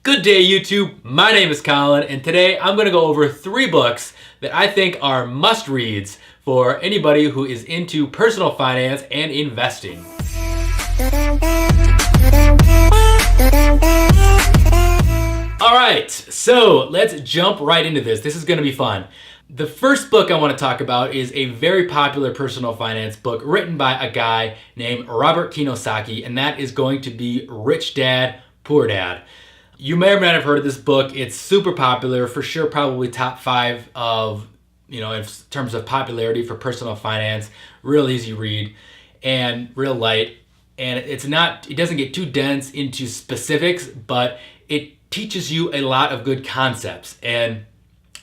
Good day, YouTube. My name is Colin, and today I'm going to go over 3 books that I think are must-reads for anybody who is into personal finance and investing. Alright, so let's jump right into this. This is going to be fun. The first book I want to talk about is a very popular personal finance book written by a guy named Robert Kiyosaki, and that is going to be Rich Dad, Poor Dad. You may or may not have heard of this book. It's super popular, for sure, probably top 5 of, in terms of popularity for personal finance. Real easy read and real light. And it doesn't get too dense into specifics, but it teaches you a lot of good concepts. And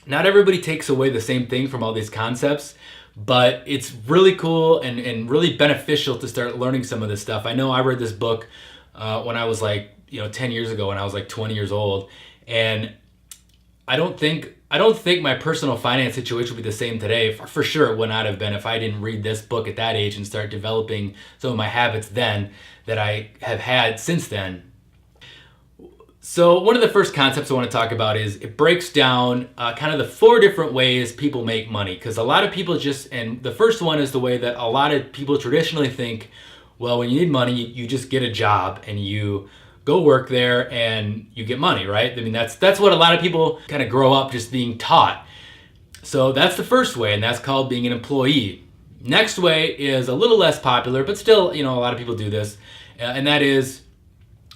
not everybody takes away the same thing from all these concepts, but it's really cool and really beneficial to start learning some of this stuff. I know I read this book when I was 10 years ago, when I was 20 years old, and I don't think my personal finance situation would be the same today. For sure it would not have been if I didn't read this book at that age and start developing some of my habits then that I have had since then. So one of the first concepts I want to talk about is it breaks down kind of the 4 different ways people make money, because a lot of people and the first one is the way that a lot of people traditionally think, well, when you need money, you just get a job and you go work there and you get money, right? I mean, that's what a lot of people kind of grow up just being taught. So that's the first way, and that's called being an employee. Next way is a little less popular, but still, a lot of people do this, and that is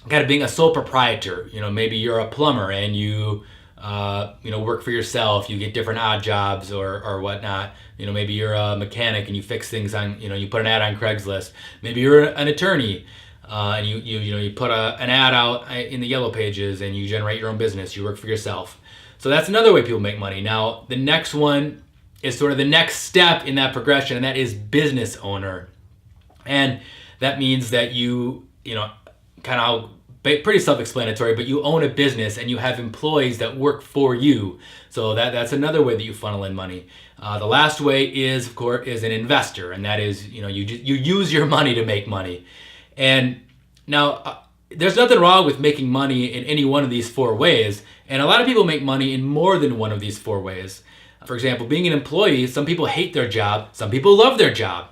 kind of being a sole proprietor. Maybe you're a plumber and you work for yourself. You get different odd jobs or whatnot. Maybe you're a mechanic and you fix things on, you put an ad on Craigslist. Maybe you're an attorney. And you put an ad out in the yellow pages and you generate your own business. You work for yourself. So that's another way people make money. Now, the next one is sort of the next step in that progression, and that is business owner. And that means that kind of pretty self-explanatory, but you own a business and you have employees that work for you. So that's another way that you funnel in money. The last way is, of course, is an investor, and that is, you use your money to make money. And now, there's nothing wrong with making money in any one of these 4 ways, and a lot of people make money in more than one of these 4 ways. For example, being an employee, some people hate their job, some people love their job.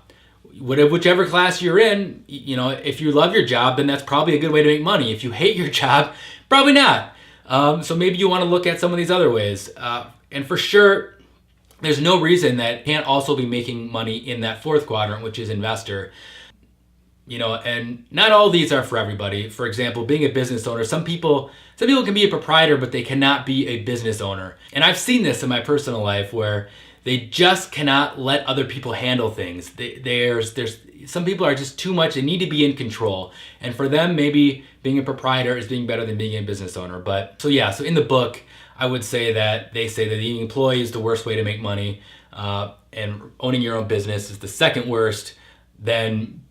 Whichever class you're in, if you love your job, then that's probably a good way to make money. If you hate your job, probably not. So maybe you want to look at some of these other ways. And for sure, there's no reason that you can't also be making money in that 4th quadrant, which is investor. And not all these are for everybody. For example, being a business owner, some people can be a proprietor, but they cannot be a business owner. And I've seen this in my personal life where they just cannot let other people handle things. There's some people are just too much. They need to be in control. And for them, maybe being a proprietor is being better than being a business owner. So in the book, I would say that they say that being an employee is the worst way to make money. And owning your own business is the second worst. Then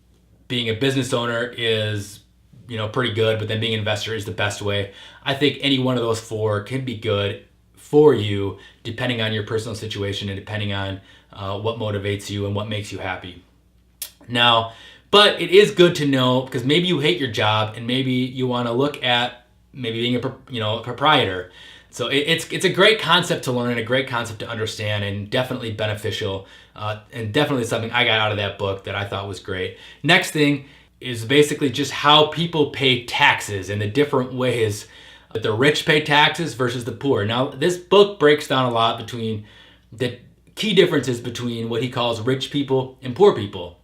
being a business owner is, pretty good, but then being an investor is the best way. I think any one of those 4 can be good for you, depending on your personal situation and depending on what motivates you and what makes you happy. Now, but it is good to know, because maybe you hate your job and maybe you want to look at maybe being a proprietor. So it's a great concept to learn and a great concept to understand, and definitely beneficial, and definitely something I got out of that book that I thought was great. Next thing is basically just how people pay taxes and the different ways that the rich pay taxes versus the poor. Now, this book breaks down a lot between the key differences between what he calls rich people and poor people.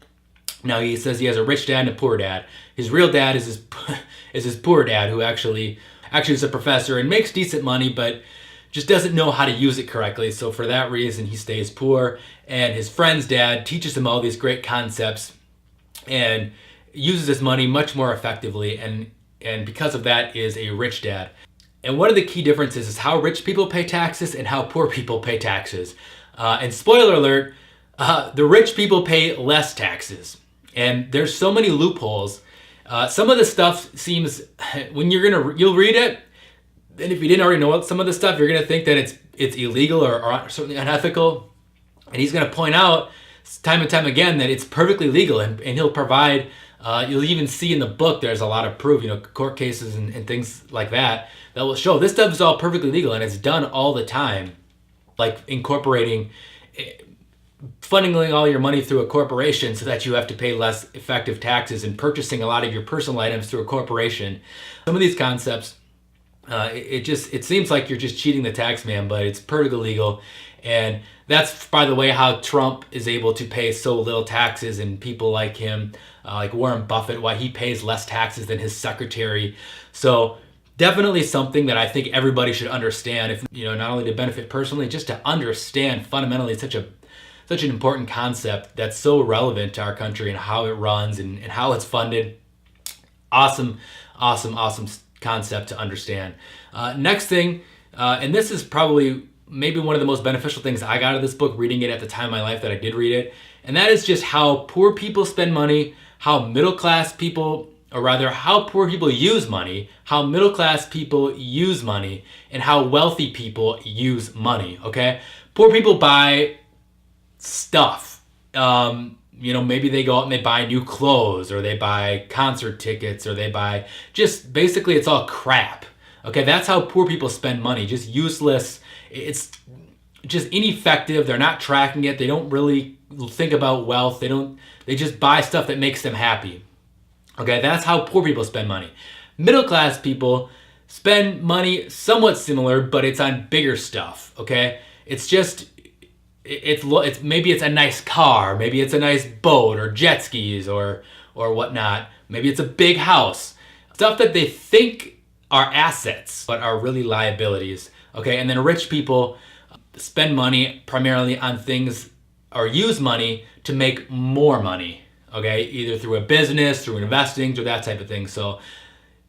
Now, he says he has a rich dad and a poor dad. His real dad is his poor dad, who actually is a professor and makes decent money, but just doesn't know how to use it correctly. So for that reason, he stays poor. And his friend's dad teaches him all these great concepts and uses his money much more effectively. And because of that, is a rich dad. And one of the key differences is how rich people pay taxes and how poor people pay taxes. And spoiler alert, the rich people pay less taxes. And there's so many loopholes. Some of the stuff seems, when you'll read it, and if you didn't already know some of the stuff, you're gonna think that it's illegal or certainly unethical. And he's gonna point out time and time again that it's perfectly legal, and he'll provide You'll even see in the book there's a lot of proof, court cases and things like that will show this stuff is all perfectly legal and it's done all the time. Like incorporating, funneling all your money through a corporation so that you have to pay less effective taxes, and purchasing a lot of your personal items through a corporation. Some of these concepts, it seems like you're just cheating the tax man, but it's perfectly legal. And that's, by the way, how Trump is able to pay so little taxes, and people like him, like Warren Buffett, why he pays less taxes than his secretary. So definitely something that I think everybody should understand, if not only to benefit personally, just to understand fundamentally such an important concept that's so relevant to our country and how it runs and how it's funded. Awesome concept to understand. Next thing, and this is probably maybe one of the most beneficial things I got out of this book, reading it at the time of my life that I did read it, and that is just how poor people spend money, how middle class people, or rather how poor people use money, how middle class people use money, and how wealthy people use money, okay? Poor people buy stuff. Maybe they go out and they buy new clothes, or they buy concert tickets, or they buy just basically it's all crap. Okay, that's how poor people spend money. Just useless. It's just ineffective. They're not tracking it. They don't really think about wealth. They just buy stuff that makes them happy. Okay, that's how poor people spend money. Middle class people spend money somewhat similar, but it's on bigger stuff. Okay, maybe it's a nice car, maybe it's a nice boat or jet skis or whatnot. Maybe it's a big house. Stuff that they think are assets but are really liabilities. Okay, and then rich people spend money primarily on things, or use money to make more money. Okay, either through a business, through investing, through that type of thing. So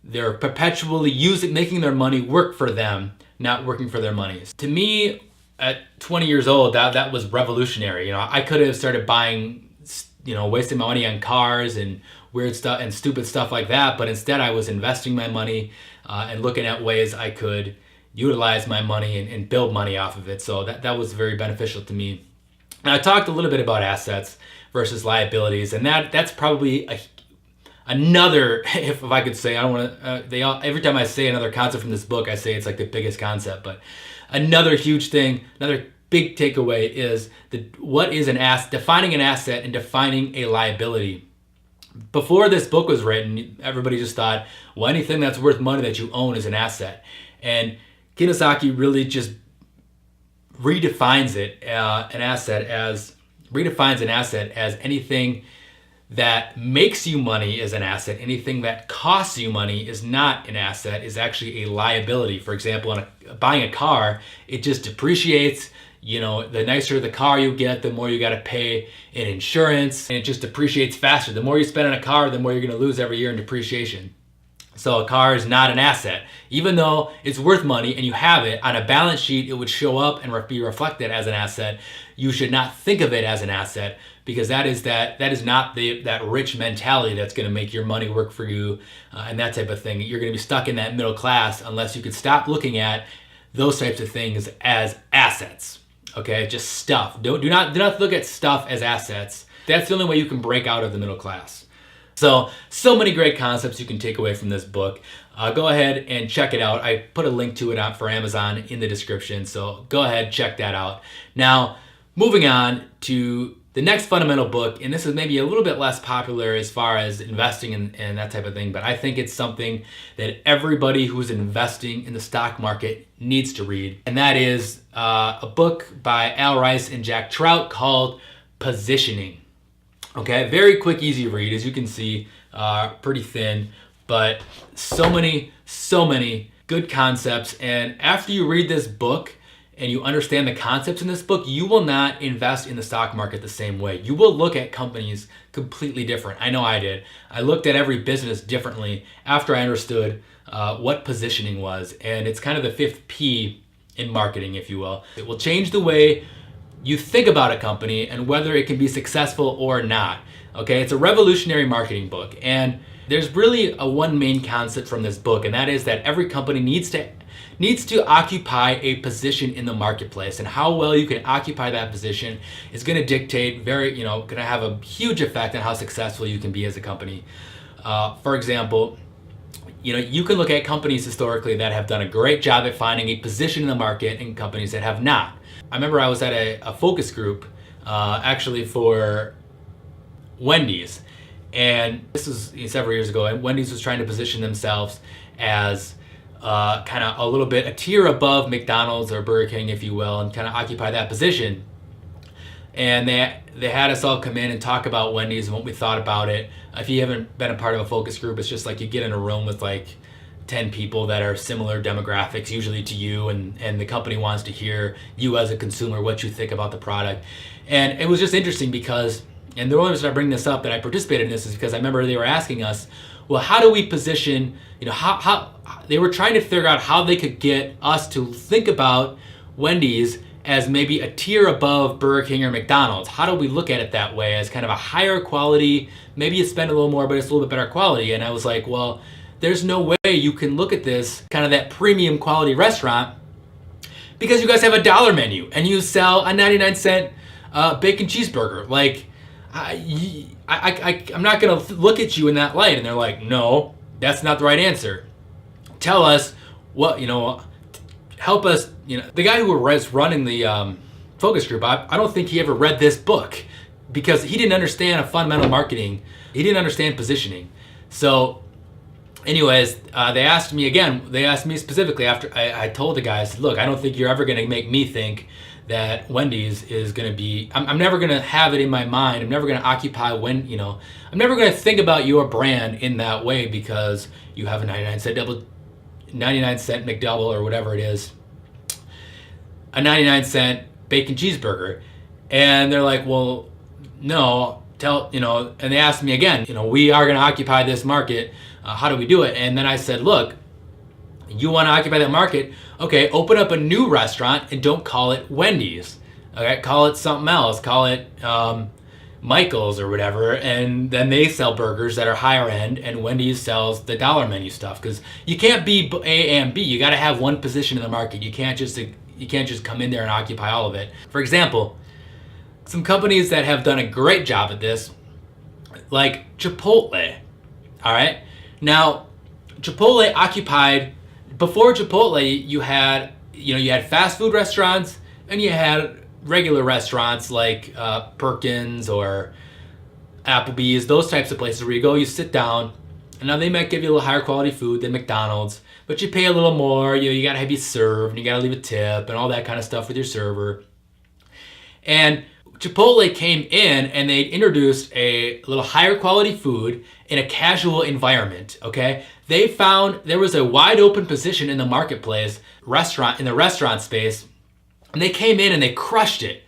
they're perpetually making their money work for them, not working for their money. To me, at 20 years old, that was revolutionary. I could have started buying, wasting my money on cars and weird stuff and stupid stuff like that, but instead I was investing my money and looking at ways I could utilize my money and build money off of it. So that was very beneficial to me. And I talked a little bit about assets versus liabilities, and that's probably another, if I could say, I don't want to, every time I say another concept from this book, I say it's like the biggest concept, but another huge thing, another big takeaway is what is defining an asset and defining a liability. Before this book was written, everybody just thought, well, anything that's worth money that you own is an asset. And Kiyosaki really just redefines an asset as anything that makes you money is an asset. Anything that costs you money is not an asset, is actually a liability. For example, buying a car, it just depreciates. The nicer the car you get, the more you got to pay in insurance, and it just depreciates faster. The more you spend on a car, the more you're going to lose every year in depreciation. So a car is not an asset. Even though it's worth money and you have it, on a balance sheet it would show up and be reflected as an asset. You should not think of it as an asset, because that is not that rich mentality that's going to make your money work for you and that type of thing. You're going to be stuck in that middle class unless you could stop looking at those types of things as assets. Okay, just stuff. Do not look at stuff as assets. That's the only way you can break out of the middle class. So many great concepts you can take away from this book. Go ahead and check it out. I put a link to it out for Amazon in the description, so go ahead, check that out. Now, moving on to the next fundamental book, and this is maybe a little bit less popular as far as investing and that type of thing, but I think it's something that everybody who's investing in the stock market needs to read, and that is a book by Al Rice and Jack Trout called Positioning. Okay, very quick, easy read, as you can see, pretty thin, but so many good concepts. And after you read this book and you understand the concepts in this book, you will not invest in the stock market the same way. You will look at companies completely different. I know I did. I looked at every business differently after I understood what positioning was. And it's kind of the 5th P in marketing, if you will. It will change the way you think about a company and whether it can be successful or not. Okay, it's a revolutionary marketing book, and there's really one main concept from this book, and that is that every company needs to occupy a position in the marketplace, and how well you can occupy that position is going to dictate going to have a huge effect on how successful you can be as a company. For example, you can look at companies historically that have done a great job at finding a position in the market and companies that have not. I remember I was at a focus group actually for Wendy's, and this was several years ago, and Wendy's was trying to position themselves as kind of a little bit a tier above McDonald's or Burger King, if you will, and kind of occupy that position. And they had us all come in and talk about Wendy's and what we thought about it. If you haven't been a part of a focus group, it's just like you get in a room with like 10 people that are similar demographics, usually to you, and the company wants to hear you as a consumer, what you think about the product. And it was just interesting because, and the only reason I bring this up that I participated in this is because I remember they were asking us, well, how do we position, how they were trying to figure out how they could get us to think about Wendy's as maybe a tier above Burger King or McDonald's. How do we look at it that way, as kind of a higher quality, maybe you spend a little more, but it's a little bit better quality? And I was like, well, there's no way you can look at this kind of that premium quality restaurant because you guys have a $1 menu and you sell a 99-cent bacon cheeseburger. Like, I'm not gonna look at you in that light. And they're like, no, that's not the right answer. Tell us what, help us. The guy who was running the focus group, I don't think he ever read this book because he didn't understand a fundamental marketing. He didn't understand positioning. So anyways, they asked me again, they asked me specifically after I told the guys, look, I don't think you're ever going to make me think that Wendy's is going to be, I'm never going to have it in my mind. I'm never going to occupy I'm never going to think about your brand in that way because you have a 99-cent McDouble or whatever it is, a 99-cent bacon cheeseburger. And they're like, well, no, and they asked me again, we are going to occupy this market. How do we do it? And then I said, look, you want to occupy that market? Okay, open up a new restaurant and don't call it Wendy's. Okay, call it something else. Call it Michael's or whatever. And then they sell burgers that are higher end, and Wendy's sells the $1 menu stuff. Because you can't be A and B. You got to have one position in the market. You can't just come in there and occupy all of it. For example, some companies that have done a great job at this, like Chipotle. All right. Now, Chipotle occupied, before Chipotle, you had fast food restaurants and you had regular restaurants like Perkins or Applebee's, those types of places where you go, you sit down, and now they might give you a little higher quality food than McDonald's, but you pay a little more, you gotta have you served, and you gotta leave a tip and all that kind of stuff with your server. And Chipotle came in and they introduced a little higher quality food in a casual environment, okay? They found there was a wide open position in the marketplace, in the restaurant space, and they came in and they crushed it.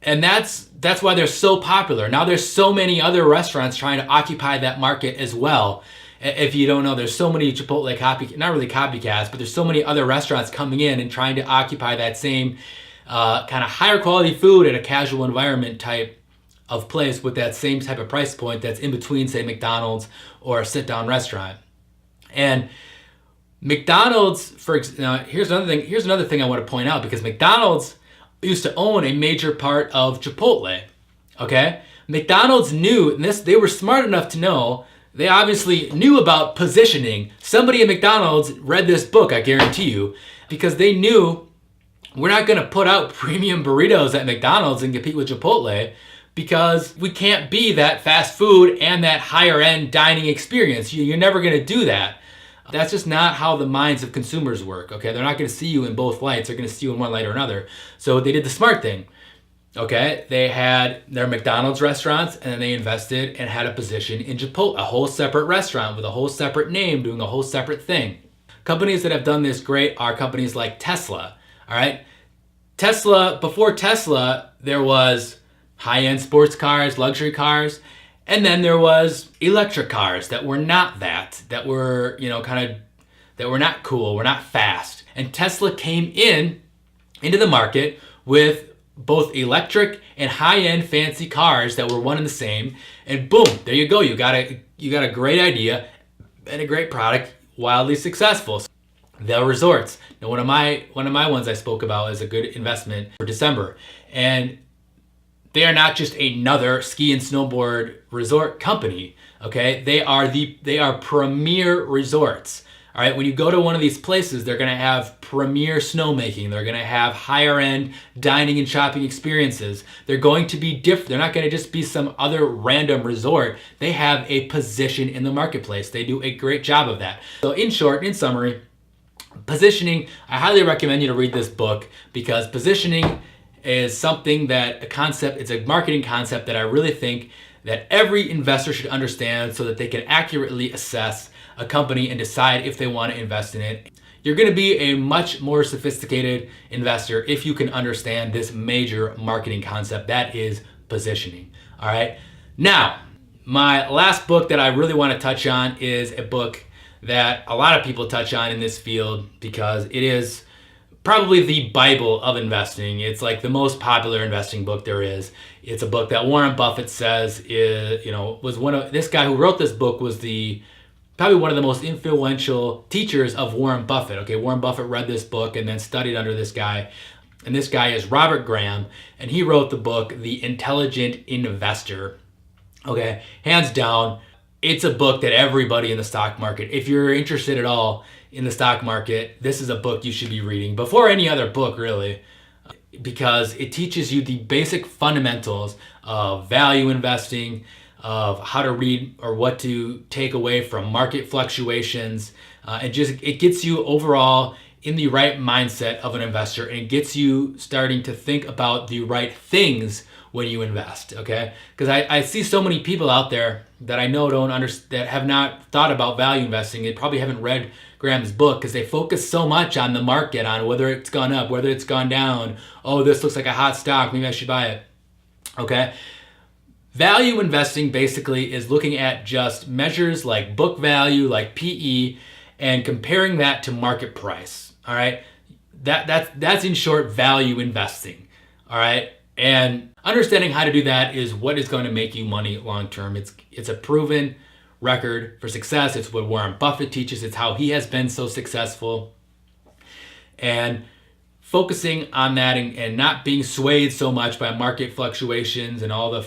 And that's why they're so popular. Now there's so many other restaurants trying to occupy that market as well. If you don't know, there's so many Chipotle not really copycats, but there's so many other restaurants coming in and trying to occupy that same kind of higher quality food at a casual environment type of place with that same type of price point that's in between, say, McDonald's or a sit-down restaurant. And McDonald's, here's another thing I want to point out, because McDonald's used to own a major part of Chipotle, okay? McDonald's knew, and they were smart enough to know, they obviously knew about positioning. Somebody at McDonald's read this book, I guarantee you, because they knew we're not going to put out premium burritos at McDonald's and compete with Chipotle, because we can't be that fast food and that higher end dining experience. You're never going to do that. That's just not how the minds of consumers work, okay? They're not going to see you in both lights. They're going to see you in one light or another. So they did the smart thing, okay? They had their McDonald's restaurants, and then they invested and had a position in Chipotle, a whole separate restaurant with a whole separate name, doing a whole separate thing. Companies that have done this great are companies like Tesla, all right? Before Tesla, there was high-end sports cars, luxury cars, and then there was electric cars that were not that were, that were not cool, were not fast. And Tesla came into the market with both electric and high-end fancy cars that were one and the same. And boom, there you go. You got a great idea and a great product, wildly successful. The resorts. Now, one of my ones I spoke about is a good investment for December. And they are not just another ski and snowboard resort company. Okay, they are premier resorts. All right, when you go to one of these places, they're going to have premier snowmaking. They're going to have higher end dining and shopping experiences. They're going to be different. They're not going to just be some other random resort. They have a position in the marketplace. They do a great job of that. So in short, in summary, positioning, I highly recommend you to read this book, because positioning is something that it's a marketing concept that I really think that every investor should understand, so that they can accurately assess a company and decide if they want to invest in it. You're going to be a much more sophisticated investor if you can understand this major marketing concept that is positioning. All right. Now, my last book that I really want to touch on is a book that a lot of people touch on in this field, because it is probably the Bible of investing. It's like the most popular investing book there is. It's a book that Warren Buffett says this guy who wrote this book was probably one of the most influential teachers of Warren Buffett. Okay, Warren Buffett read this book and then studied under this guy. And this guy is Robert Graham, and he wrote the book, The Intelligent Investor. Okay, hands down, it's a book that everybody in the stock market, if you're interested at all in the stock market, this is a book you should be reading before any other book, really, because it teaches you the basic fundamentals of value investing, of how to read or what to take away from market fluctuations. It gets you overall in the right mindset of an investor, and gets you starting to think about the right things when you invest. Okay, because I see so many people out there that I know that have not thought about value investing. They probably haven't read Graham's book, because they focus so much on the market, on whether it's gone up, whether it's gone down. Oh, this looks like a hot stock, maybe I should buy it. Okay. Value investing basically is looking at just measures like book value, like PE, and comparing that to market price. All right. That's in short value investing. All right. And understanding how to do that is what is going to make you money long term. It's a proven record for success. It's what Warren Buffett teaches. It's how he has been so successful. And focusing on that, and not being swayed so much by market fluctuations and all the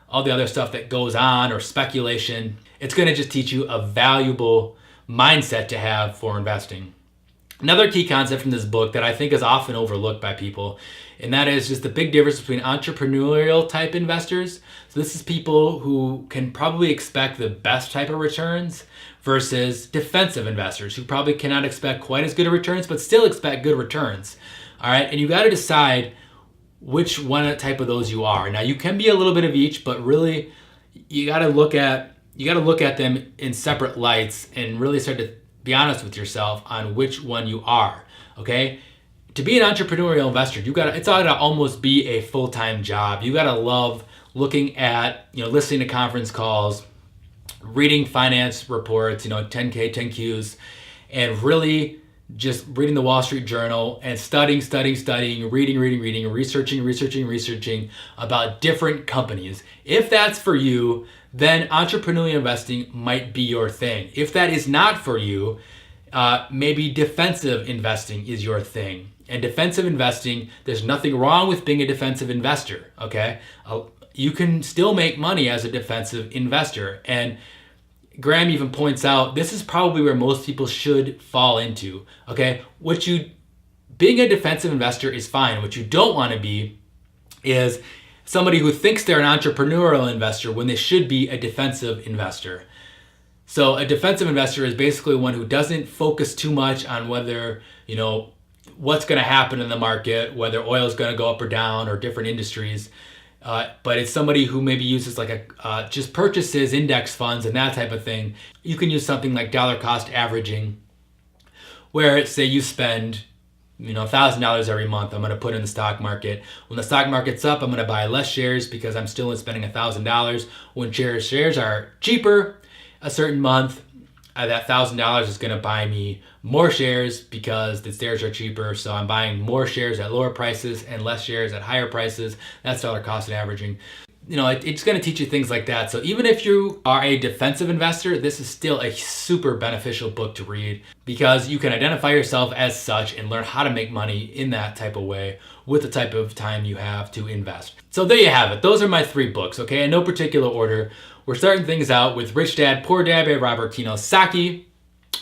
other stuff that goes on, or speculation, it's going to just teach you a valuable mindset to have for investing. Another key concept from this book that I think is often overlooked by people, and that is just the big difference between entrepreneurial type investors. So this is people who can probably expect the best type of returns, versus defensive investors who probably cannot expect quite as good of returns, but still expect good returns. All right. And you got to decide which one type of those you are. Now, you can be a little bit of each, but really you got to look at them in separate lights, and really start to be honest with yourself on which one you are. Okay. To be an entrepreneurial investor, it's got to almost be a full-time job. You got to love looking at, listening to conference calls, reading finance reports, 10K, 10Qs, and really just reading the Wall Street Journal and studying, reading, researching about different companies. If that's for you, then entrepreneurial investing might be your thing. If that is not for you, maybe defensive investing is your thing. And defensive investing, there's nothing wrong with being a defensive investor, okay? You can still make money as a defensive investor. And Graham even points out, this is probably where most people should fall into, okay? Being a defensive investor is fine. What you don't want to be is somebody who thinks they're an entrepreneurial investor when they should be a defensive investor. So a defensive investor is basically one who doesn't focus too much on whether, what's going to happen in the market, whether oil is going to go up or down, or different industries. But it's somebody who maybe uses just purchases index funds and that type of thing. You can use something like dollar cost averaging, where say you spend $1,000 every month. I'm going to put in the stock market. When the stock market's up, I'm going to buy less shares because I'm still spending $1,000. When shares are cheaper a certain month, that $1,000 is going to buy me more shares because the shares are cheaper. So I'm buying more shares at lower prices and less shares at higher prices. That's dollar cost averaging. it's going to teach you things like that. So even if you are a defensive investor, this is still a super beneficial book to read because you can identify yourself as such and learn how to make money in that type of way with the type of time you have to invest. So there you have it. Those are my 3 books, okay? In no particular order. We're starting things out with Rich Dad, Poor Dad by Robert Kiyosaki.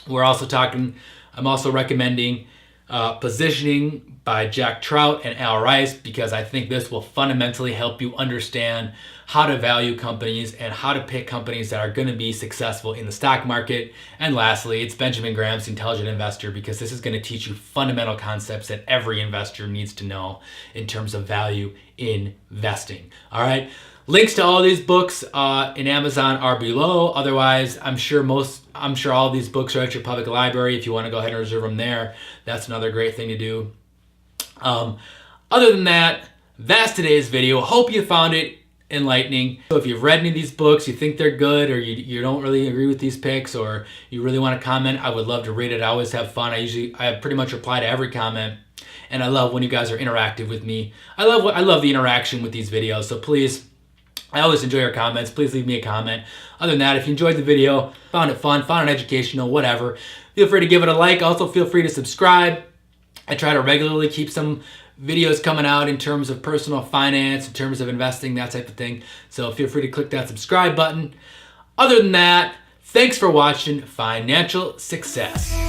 I'm also recommending Positioning by Jack Trout and Al Rice because I think this will fundamentally help you understand how to value companies and how to pick companies that are going to be successful in the stock market. And lastly, it's Benjamin Graham's The Intelligent Investor because this is going to teach you fundamental concepts that every investor needs to know in terms of value investing. All right. Links to all these books in Amazon are below. Otherwise, I'm sure all of these books are at your public library. If you want to go ahead and reserve them there, that's another great thing to do. Other than that, that's today's video. Hope you found it enlightening. So if you've read any of these books, you think they're good, or you don't really agree with these picks, or you really want to comment, I would love to read it. I always have fun. I pretty much reply to every comment, and I love when you guys are interactive with me. I love the interaction with these videos. So please, I always enjoy your comments. Please leave me a comment. Other than that, if you enjoyed the video, found it fun, found it educational, whatever, feel free to give it a like. Also, feel free to subscribe. I try to regularly keep some videos coming out in terms of personal finance, in terms of investing, that type of thing. So feel free to click that subscribe button. Other than that, thanks for watching Financial Success.